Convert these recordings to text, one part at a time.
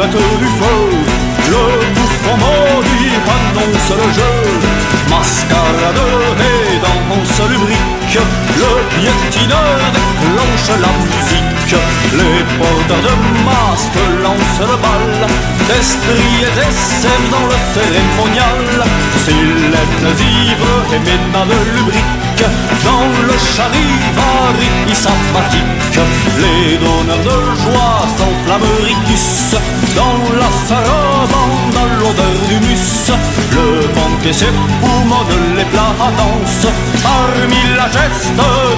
mettent du feu. Le bouffon maudit annonce le jeu. Mascarade et danse lubrique, le piétineur déclenche la musique. Les porteurs de masques lancent le bal, destriers et sèves dans le cérémonial. Silènes ivres et ménades lubriques, dans le charivari sympathique. Les donneurs de joie s'enflamment rictus, dans la sarabande à l'odeur du mus. Le banquet s'époumonne, les plats à danse, parmi la geste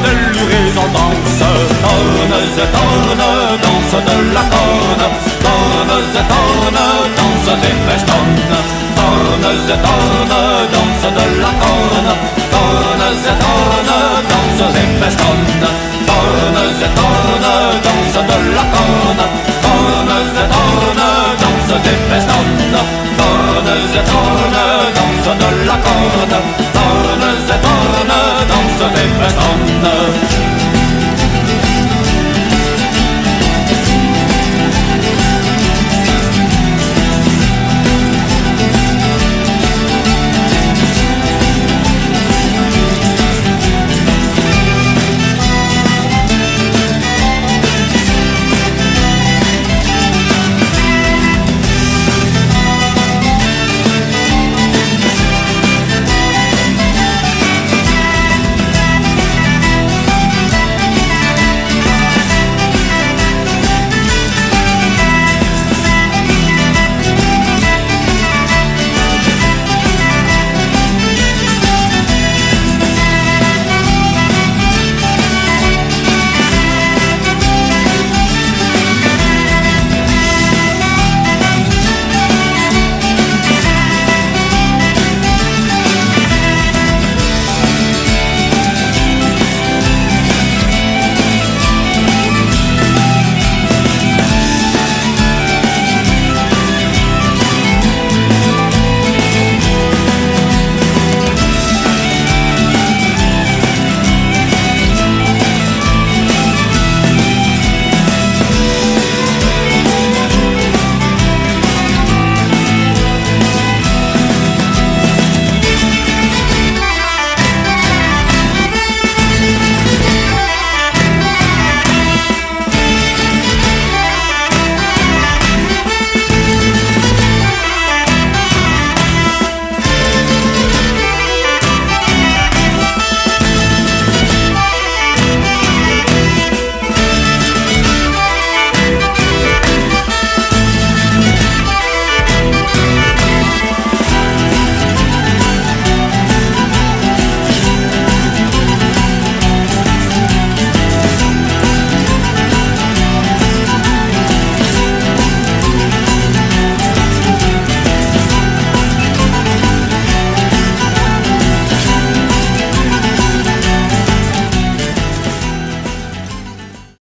des lurés en danse. Tornes et tornes, danse de la corne, tornes et tornes, danse et festonne. Tornes et tornes, danse de la corne, tornes et tornes, danse et festonne. Tornes et tornes, danse de la corne, tornes et tornes, danse et festonne. Tornes et tornes, danse de la corne, tornes et tornes, danse et festonne.